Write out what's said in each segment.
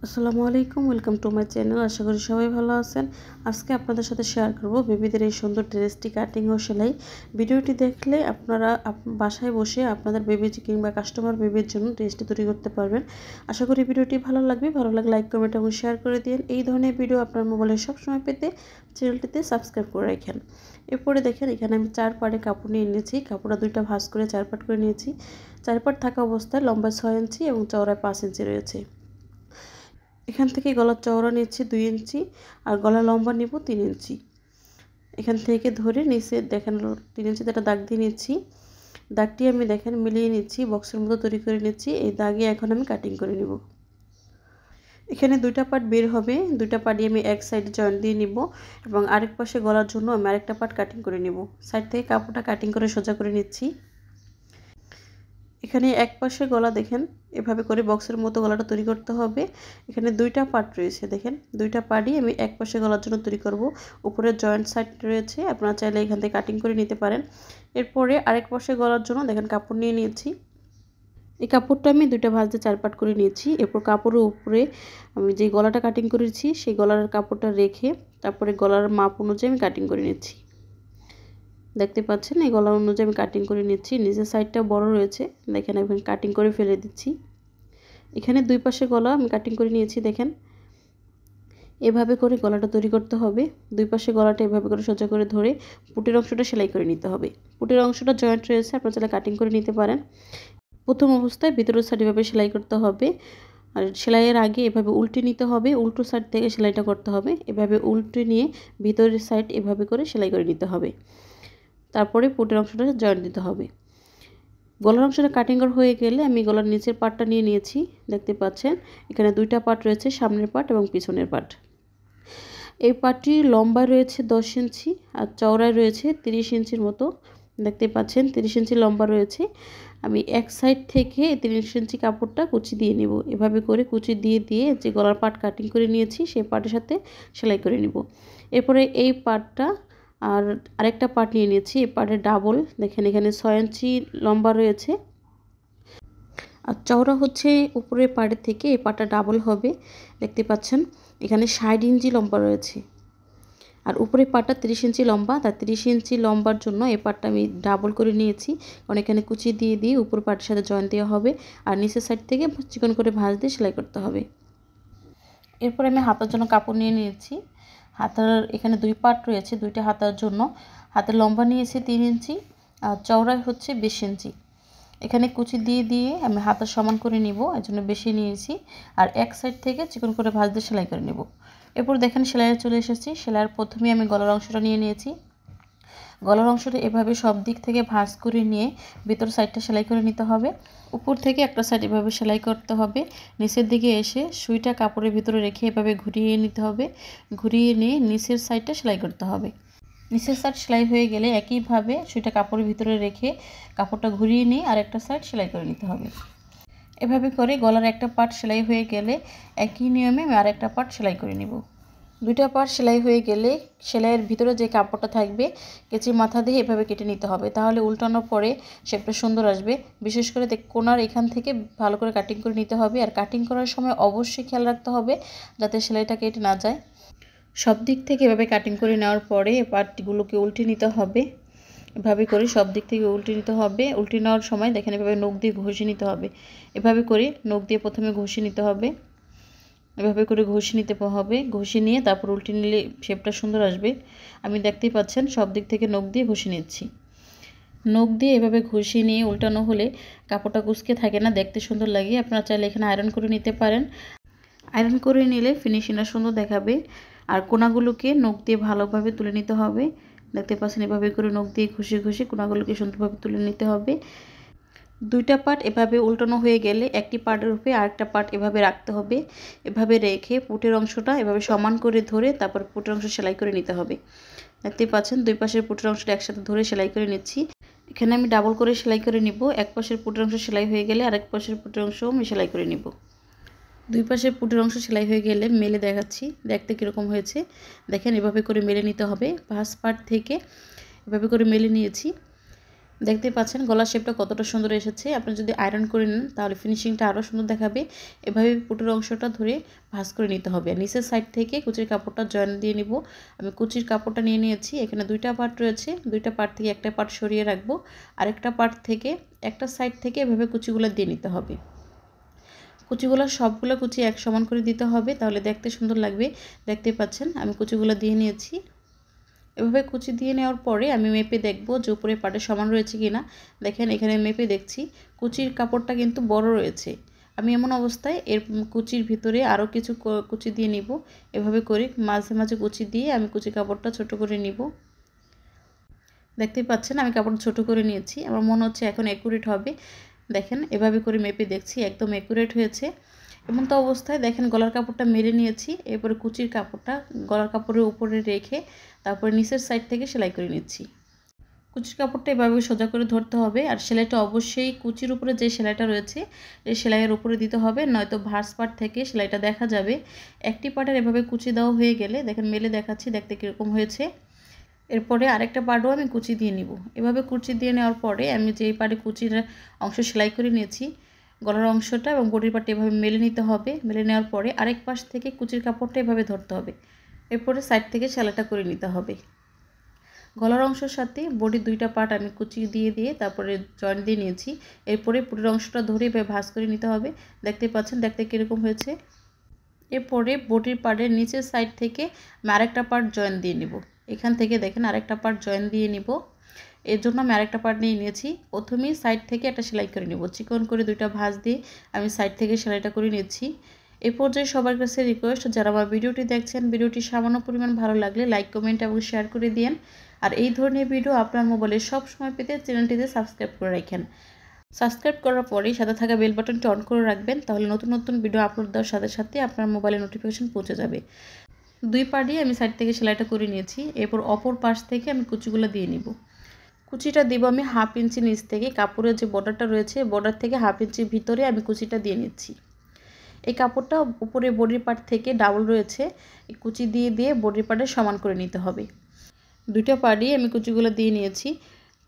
আসসালামু আলাইকুম, welcome to my channel. আশা করি সবাই ভালো আছেন। আজকে আপনাদের সাথে শেয়ার করব বেবিদের এই সুন্দর ড্রেসটি কাটিং ও সেলাই। ভিডিওটি দেখলে আপনারা বাসায় বসে আপনাদের বেবি কিংবা কাস্টমার বেবির জন্য ড্রেসটি তৈরি করতে পারবেন। আশা করি ভিডিওটি ভালো লাগবে। ভালো লাগলে লাইক, কমেন্ট এবং শেয়ার করে দিন। এই ধরনের ভিডিও আপনার মোবাইলে সবসময় পেতে চ্যানেলটিতে সাবস্ক্রাইব করে রাখেন। এরপরে দেখেন এখানে আমি 4 পাটে কাপড় নিয়ে নিয়েছি। কাপড়টা দুইটা ভাঁজ করে 4 পাট করে নিয়েছি। 4 পাট থাকা অবস্থায় লম্বা 6 ইঞ্চি এবং চওড়ায় 5 ইঞ্চি রয়েছে। এখান থেকে গলার চওড়া নিচ্ছি 2 ইঞ্চি আর গলার লম্বা নিব 3 ইঞ্চি। এখান থেকে ধরে নিচে দেখেন 3 ইঞ্চিতে একটা দাগ দিয়ে নিচ্ছি। দাগটি আমি দেখেন মিলিয়ে নিচ্ছি, বক্সের মতো তৈরি করে নিচ্ছি। এই দাগে এখন আমি কাটিং করে নিব। এখানে দুইটা পার্ট বের হবে, দুইটা পার্টই আমি এক সাইডে জয়েন্ট দিয়ে নিব এবং আরেক পাশে গলার জন্য আমি আরেকটা পার্ট কাটিং করে নিব। সাইড থেকে কাপড়টা কাটিং করে সোজা করে নিচ্ছি। এখানে এক পাশে গলা দেখেন এভাবে করে বক্সের মতো গলাটা তৈরি করতে হবে। এখানে দুইটা পার্ট রয়েছে, দেখেন দুইটা পার্টই আমি এক পাশে গলার জন্য তৈরি করব। উপরে জয়েন্ট সাইড রয়েছে, আপনারা চাইলে এখান থেকে কাটিং করে নিতে পারেন। এরপরে আরেক পাশে গলার জন্য দেখেন কাপড় নিয়ে নিয়েছি। এই কাপড়টা আমি দুইটা ভাঁজ দিয়ে 4 পার্ট করে নিয়েছি। এরপর কাপড়ের উপরে আমি যে গলাটা কাটিং করেছি সেই গলার কাপড়টা রেখে তারপরে গলার মাপ অনুযায়ী আমি কাটিং করে নিচ্ছি। দেখতে পাচ্ছেন এই গলা অনুযায়ী আমি কাটিং করে নিচ্ছি। নিচের সাইডটা বড় রয়েছে, দেখেন এখন কাটিং করে ফেলে দিচ্ছি। এখানে দুই পাশে গলা আমি কাটিং করে নিয়েছি। দেখেন এভাবে করে গলাটা তৈরি করতে হবে। দুই পাশে গলাটা এভাবে করে সোজা করে ধরে পুটের অংশটা সেলাই করে নিতে হবে। পুটের অংশটা জয়েন্ট রয়েছে, আপনারা চাইলে কাটিং করে নিতে পারেন। প্রথম অবস্থায় ভিতরের সাইড এভাবে সেলাই করতে হবে আর সেলাইয়ের আগে এভাবে উল্টে নিতে হবে, উল্টো সাইড থেকে সেলাইটা করতে হবে। এভাবে উল্টে নিয়ে ভিতরের সাইড এভাবে করে সেলাই করে নিতে হবে। তারপরে পুটের অংশটা জয়েন্ট দিতে হবে। গলার অংশটা কাটিং করা হয়ে গেলে আমি গলার নিচের পার্টটা নিয়ে নিয়েছি। দেখতে পাচ্ছেন এখানে দুইটা পার্ট রয়েছে, সামনের পার্ট এবং পিছনের পার্ট। এই পার্টটি লম্বায় রয়েছে 10 ইঞ্চি আর চওড়ায় রয়েছে 30 ইঞ্চির মতো। দেখতে পাচ্ছেন 30 ইঞ্চি লম্বা রয়েছে। আমি এক সাইড থেকে 30 ইঞ্চি কাপড়টা কুচি দিয়ে নিব। এভাবে করে কুচি দিয়ে দিয়ে যে গলার পার্ট কাটিং করে নিয়েছি সেই পার্টের সাথে সেলাই করে নিব। এরপরে এই পার্টটা আর আরেকটা পার্ট নিয়ে নিয়েছি। এই পার্টের ডাবল, দেখেন এখানে 6 ইঞ্চি লম্বা রয়েছে আর চওড়া হচ্ছে উপরের পার্টের থেকে এই পার্টটা ডাবল হবে। দেখতে পাচ্ছেন এখানে 60 ইঞ্চি লম্বা রয়েছে আর উপরের পার্টটা 30 ইঞ্চি লম্বা। তার 30 ইঞ্চি লম্বার জন্য এই পার্টটা আমি ডাবল করে নিয়েছি, কারণ এখানে কুচি দিয়ে দিয়ে উপর পার্টের সাথে জয়েন্ট দেওয়া হবে আর নিচের সাইড থেকে চিকন করে ভাঁজ দিয়ে সেলাই করতে হবে। এরপর আমি হাতার জন্য কাপড় নিয়ে নিয়েছি। হাতার এখানে দুই পার্ট রয়েছে, দুইটা হাতার জন্য হাতের লম্বা নিয়েছি 3 ইঞ্চি আর চওড়ায় হচ্ছে 20 ইঞ্চি। এখানে কুচি দিয়ে দিয়ে আমি হাতা সমান করে নিব, এর জন্য বেশি নিয়েছি আর এক সাইড থেকে চিকন করে ভাঁজ দিয়ে সেলাই করে নেব। এরপর দেখেন সেলাইয়ে চলে এসেছি। সেলাইয়ের প্রথমে আমি গলার অংশটা নিয়ে নিয়েছি। গলার অংশটা এভাবে সব দিক থেকে ভাঁজ করে নিয়ে ভিতর সাইডটা সেলাই করে নিতে হবে। উপর থেকে একটা সাইড এভাবে সেলাই করতে হবে। নিচের দিকে এসে সুইটা কাপড়ের ভিতরে রেখে এভাবে ঘুরিয়ে নিতে হবে। ঘুরিয়ে নিয়ে নিচের সাইডটা সেলাই করতে হবে। নিচের সাইড সেলাই হয়ে গেলে একইভাবে সুইটা কাপড়ের ভিতরে রেখে কাপড়টা ঘুরিয়ে নিয়ে আরেকটা সাইড সেলাই করে নিতে হবে। এভাবে করে গলার একটা পার্ট সেলাই হয়ে গেলে একই নিয়মে আমি আরেকটা পার্ট সেলাই করে নিব। দুইটা পার্ট সেলাই হয়ে গেলে সেলাইয়ের ভিতরে যে কাপড়টা থাকবে কেচির মাথা দিয়ে এভাবে কেটে নিতে হবে, তাহলে উল্টানোর পরে শেপটা সুন্দর আসবে। বিশেষ করে কোণার এখান থেকে ভালো করে কাটিং করে নিতে হবে আর কাটিং করার সময় অবশ্যই খেয়াল রাখতে হবে যাতে সেলাইটা কেটে না যায়। সব দিক থেকে এভাবে কাটিং করে নেওয়ার পরে পার্টগুলোকে উল্টে নিতে হবে। এভাবে করে সব দিক থেকে উল্টে নিতে হবে। উল্টে নেওয়ার সময় দেখেন এভাবে নখ দিয়ে ঘষে নিতে হবে। এভাবে করে নখ দিয়ে প্রথমে ঘষে নিতে হবে। এভাবে করে ঘষে নিতে হবে। ঘষে নিয়ে তারপর উল্টে নিলে শেপটা সুন্দর আসবে। আমি দেখতেই পাচ্ছেন সব দিক থেকে নখ দিয়ে ঘষে নিচ্ছি। নখ দিয়ে এভাবে ঘষে নিয়ে উল্টানো হলে কাপড়টা কুঁচকে থাকে না, দেখতে সুন্দর লাগে। আপনারা চাইলে এখানে আয়রন করে নিতে পারেন। আয়রন করে নিলে ফিনিশিংটা সুন্দর দেখাবে। আর কোনাগুলোকে নখ দিয়ে ভালোভাবে তুলে নিতে হবে। দেখতে পাচ্ছেন এভাবে করে নখ দিয়ে ঘষে ঘষে কোনাগুলোকে সুন্দরভাবে তুলে নিতে হবে। দুইটা পার্ট এভাবে উল্টানো হয়ে গেলে একটি পার্টের উপরে আরেকটা পার্ট এভাবে রাখতে হবে। এভাবে রেখে পুটের অংশটা এভাবে সমান করে ধরে তারপর পুটের অংশ সেলাই করে নিতে হবে। দেখতেই পাচ্ছেন দুই পাশের পুটের অংশটা একসাথে ধরে সেলাই করে নিচ্ছি। এখানে আমি ডাবল করে সেলাই করে নিব। এক পাশের পুটের অংশ সেলাই হয়ে গেলে আরেক পাশের পুটের অংশও আমি সেলাই করে নিব। দুই পাশের পুটের অংশ সেলাই হয়ে গেলে মেলে দেখাচ্ছি দেখতে কীরকম হয়েছে। দেখেন এভাবে করে মেলে নিতে হবে। পাঁচ পার্ট থেকে এভাবে করে মেলে নিয়েছি। দেখতে পাচ্ছেন গলার শেপটা কতটা সুন্দর এসেছে। আপনি যদি আয়রন করে নেন তাহলে ফিনিশিংটা আরও সুন্দর দেখাবে। এভাবে পুটের অংশটা ধরে ভাঁজ করে নিতে হবে। নিচের সাইড থেকে কুচির কাপড়টা জয়েন দিয়ে নিব। আমি কুচির কাপড়টা নিয়ে নিয়েছি। এখানে দুইটা পার্ট রয়েছে, দুইটা পার্ট থেকে একটা পার্ট সরিয়ে রাখবো। আরেকটা পার্ট থেকে একটা সাইড থেকে এভাবে কুচিগুলো দিয়ে নিতে হবে। কুচিগুলো সবগুলো কুচি এক সমান করে দিতে হবে, তাহলে দেখতে সুন্দর লাগবে। দেখতে পাচ্ছেন আমি কুচিগুলো দিয়ে নিয়েছি। এভাবে কুচি দিয়ে নেওয়ার পরে আমি মেপে দেখব যে উপরে পাটে সমান রয়েছে কিনা। দেখেন এখানে মেপে দেখছি কুচির কাপড়টা কিন্তু বড় রয়েছে। আমি এমন অবস্থায় এর কুচির ভিতরে আরও কিছু কুচি দিয়ে নিব। এভাবে করে মাঝে মাঝে কুচি দিয়ে আমি কুচি কাপড়টা ছোট করে নিব। দেখতেই পাচ্ছেন আমি কাপড় ছোট করে নিয়েছি। আমার মনে হচ্ছে এখন অ্যাকুরেট হবে। দেখেন এভাবে করে মেপে দেখছি একদম অ্যাকুরেট হয়েছে। এমন তো অবস্থায় দেখেন গলার কাপড়টা মেরে নিয়েছি। এরপরে কুচির কাপড়টা গলার কাপড়ের উপরে রেখে তারপরে নিচের সাইড থেকে সেলাই করে নিচ্ছি। কুচির কাপড়টা এভাবে সোজা করে ধরতে হবে, আর সেলাইটা অবশ্যই কুচির উপরে যে সেলাইটা রয়েছে এই সেলাইয়ের উপরে দিতে হবে, নয়তো ভাঁজ পার্ট থেকে সেলাইটা দেখা যাবে। একটি পার্টের এভাবে কুচি দেওয়া হয়ে গেলে দেখেন মেলে দেখাচ্ছি দেখতে কীরকম হয়েছে। এরপরে আরেকটা পার্টও আমি কুচি দিয়ে নিব। এভাবে কুচি দিয়ে নেওয়ার পরে আমি যেই পার্টে কুচির অংশ সেলাই করে নিয়েছি গলার অংশটা এবং বডির পার্টটা এভাবে মেলে নিতে হবে। মেলে নেওয়ার পরে আরেক পাশ থেকে কুচির কাপড়টা এভাবে ধরতে হবে। এরপরে সাইড থেকে সেলাইটা করে নিতে হবে। গলার অংশের সাথে বডির দুইটা পার্ট আমি কুচি দিয়ে দিয়ে তারপরে জয়েন্ট দিয়ে নিয়েছি। এরপরে পুরো অংশটা ধরে এভাবে ভাঁজ করে নিতে হবে। দেখতে পাচ্ছেন দেখতে কীরকম হয়েছে। এরপরে বডির পার্টের নিচের সাইড থেকে আমি আরেকটা পার্ট জয়েন দিয়ে নিব। এখান থেকে দেখেন আরেকটা পার্ট জয়েন দিয়ে নিব। এর জন্য আমি আরেকটা পার্ট নিয়ে নিয়েছি। প্রথমেই সাইড থেকে একটা সেলাই করে নিব। চিকন করে দুইটা ভাঁজ দিয়ে আমি সাইড থেকে সেলাইটা করে নিচ্ছি। এই পর্যায়ে সবার কাছে রিকোয়েস্ট, যারা আমার ভিডিওটি দেখছেন ভিডিওটি সামান্য পরিমাণ ভালো লাগলে লাইক কমেন্ট এবং শেয়ার করে দিন। আর এই ধরনের ভিডিও আপনার মোবাইলে সব সময় পেতে চ্যানেলটিতে সাবস্ক্রাইব করে রাখেন। সাবস্ক্রাইব করার পরেই সাথে থাকা বেল বাটনটি অন করে রাখবেন, তাহলে নতুন নতুন ভিডিও আপলোড দেওয়ার সাথে সাথে আপনার মোবাইলে নোটিফিকেশন পৌঁছে যাবে। দুই পার্টই আমি সাইড থেকে সেলাইটা করে নিয়েছি। এরপর অপর পাশ থেকে আমি কুচিগুলো দিয়ে নিব। কুচিটা দিব আমি 1/2 ইঞ্চি নিচ থেকে, কাপড়ের যে বর্ডারটা রয়েছে বর্ডার থেকে 1/2 ইঞ্চি ভিতরে আমি কুচিটা দিয়ে নিচ্ছি। এই কাপড়টা উপরে বডির পার্ট থেকে ডাবল রয়েছে, এই কুচি দিয়ে দিয়ে বডির পার্টে সমান করে নিতে হবে। দুইটা পার্টই আমি কুচিগুলো দিয়ে নিয়েছি।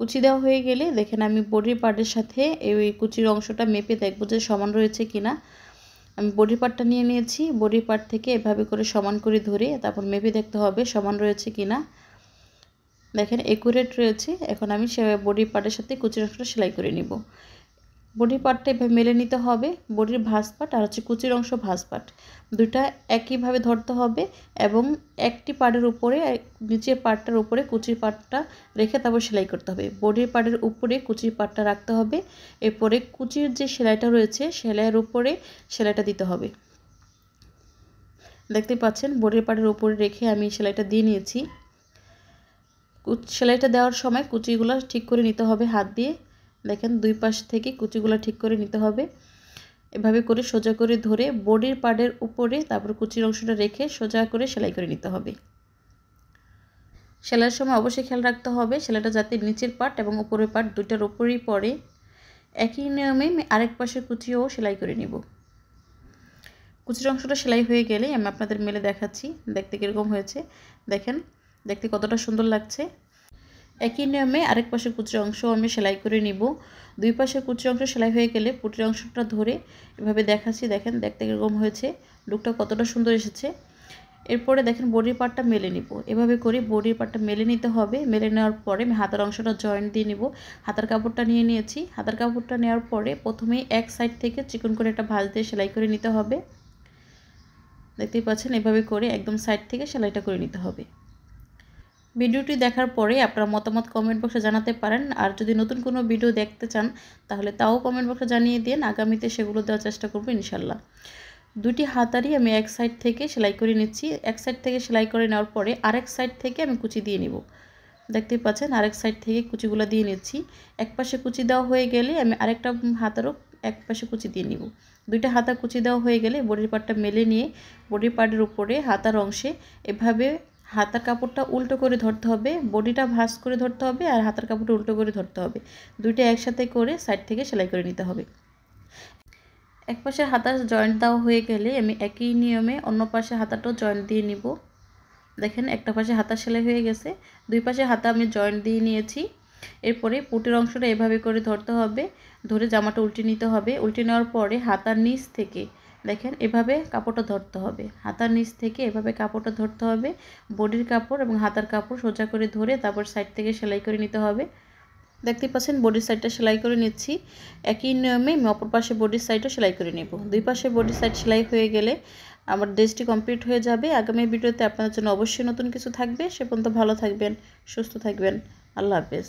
কুচি দেওয়া হয়ে গেলে দেখেন আমি বডির পার্টের সাথে এই কুচির অংশটা মেপে দেখব যে সমান রয়েছে কিনা। আমি বডির পার্টটা নিয়ে নিয়েছি। বডির পার্ট থেকে এভাবে করে সমান করে ধরে তারপর মেপে দেখতে হবে সমান রয়েছে কিনা। দেখেন একুরেট রয়েছে। এখন আমি বডির পার্টের সাথে কুচির অংশটা সেলাই করে নিব। বডির পার্টটা এভাবে মেলে নিতে হবে। বডির ভাঁজ পার্ট আর হচ্ছে কুচির অংশ ভাঁজ পার্ট দুটা একইভাবে ধরতে হবে এবং একটি পার্টের উপরে নিচের পার্টটার উপরে কুচির পার্টটা রেখে তারপর সেলাই করতে হবে। বডির পার্টের উপরে কুচির পার্টটা রাখতে হবে। এরপরে কুচির যে সেলাইটা রয়েছে সেলাইয়ের উপরে সেলাইটা দিতে হবে। দেখতে পাচ্ছেন বডির পার্টের উপরে রেখে আমি সেলাইটা দিয়ে নিয়েছি। সেলাইটা দেওয়ার সময় কুচিগুলো ঠিক করে নিতে হবে হাত দিয়ে। দেখেন দুই পাশ থেকে কুচিগুলো ঠিক করে নিতে হবে। এভাবে করে সোজা করে ধরে বডির পার্টের উপরে তারপর কুচির অংশটা রেখে সোজা করে সেলাই করে নিতে হবে। সেলাইয়ের সময় অবশ্যই খেয়াল রাখতে হবে সেলাইটা যাতে নিচের পার্ট এবং উপরের পার্ট দুইটার উপরেই পড়ে। একই নিয়মে আমি আরেক পাশের কুচিও সেলাই করে নিব। কুচির অংশটা সেলাই হয়ে গেলে আমি আপনাদের মেলে দেখাচ্ছি দেখতে কীরকম হয়েছে। দেখেন দেখতে কতটা সুন্দর লাগছে। একই নিয়মে আরেক পাশের কুচির অংশ আমি সেলাই করে নিব। দুই পাশের কুচির অংশ সেলাই হয়ে গেলে পুটির অংশটা ধরে এভাবে দেখাচ্ছি। দেখেন দেখতে কীরকম হয়েছে, লুকটা কতটা সুন্দর এসেছে। এরপরে দেখেন বডির পার্টটা মেলে নিব। এভাবে করে বডির পার্টটা মেলে নিতে হবে। মেলে নেওয়ার পরে আমি হাতার অংশটা জয়েন্ট দিয়ে নিব। হাতার কাপড়টা নিয়ে নিয়েছি। হাতার কাপড়টা নেওয়ার পরে প্রথমেই এক সাইড থেকে চিকন করে একটা ভাঁজ দিয়ে সেলাই করে নিতে হবে। দেখতেই পাচ্ছেন এভাবে করে একদম সাইড থেকে সেলাইটা করে নিতে হবে। ভিডিওটি দেখার পরে আপনারা মতামত কমেন্ট বক্সে জানাতে পারেন। আর যদি নতুন কোনো ভিডিও দেখতে চান তাহলে তাও কমেন্ট বক্সে জানিয়ে দিন, আগামীতে সেগুলো দেওয়ার চেষ্টা করব ইনশাল্লাহ। দুটি হাতারই আমি এক সাইড থেকে সেলাই করে নিচ্ছি। এক সাইড থেকে সেলাই করে নেওয়ার পরে আরেক সাইড থেকে আমি কুচি দিয়ে নিব। দেখতেই পাচ্ছেন আরেক সাইড থেকে কুচিগুলো দিয়ে নিচ্ছি। এক পাশে কুচি দেওয়া হয়ে গেলে আমি আরেকটা হাতারও এক পাশে কুচি দিয়ে নিব। দুইটা হাতা কুচি দেওয়া হয়ে গেলে বডির পার্টটা মেলে নিয়ে বডির পার্টের উপরে হাতার অংশে এভাবে হাতার কাপড়টা উল্টো করে ধরতে হবে। বডিটা ভাঁজ করে ধরতে হবে আর হাতার কাপড়টা উল্টো করে ধরতে হবে। দুইটা একসাথে করে সাইড থেকে সেলাই করে নিতে হবে। এক পাশে হাতার জয়েন্ট দেওয়া হয়ে গেলে আমি একই নিয়মে অন্য পাশে হাতাটাও জয়েন্ট দিয়ে নিব। দেখেন একটা পাশে হাতা সেলাই হয়ে গেছে। দুই পাশে হাতা আমি জয়েন্ট দিয়ে নিয়েছি। এরপরে পুটের অংশটা এভাবে করে ধরতে হবে, ধরে জামাটা উল্টে নিতে হবে। উল্টে নেওয়ার পরে হাতার নিচ থেকে দেখেন এভাবে কাপড়টা ধরতে হবে, হাতার নিচ থেকে এভাবে কাপড়টা ধরতে হবে। বডির কাপড় এবং হাতার কাপড় সোজা করে ধরে তারপর সাইড থেকে সেলাই করে নিতে হবে। দেখতে পাচ্ছেন বডির সাইডটা সেলাই করে নিচ্ছি। একই নিয়মে আমি অপর পাশে বডির সাইডও সেলাই করে নেব। দুই পাশে বডির সাইড সেলাই হয়ে গেলে আমার ড্রেসটি কমপ্লিট হয়ে যাবে। আগামী ভিডিওতে আপনাদের জন্য অবশ্যই নতুন কিছু থাকবে। সে পর্যন্ত ভালো থাকবেন, সুস্থ থাকবেন। আল্লাহ হাফেজ।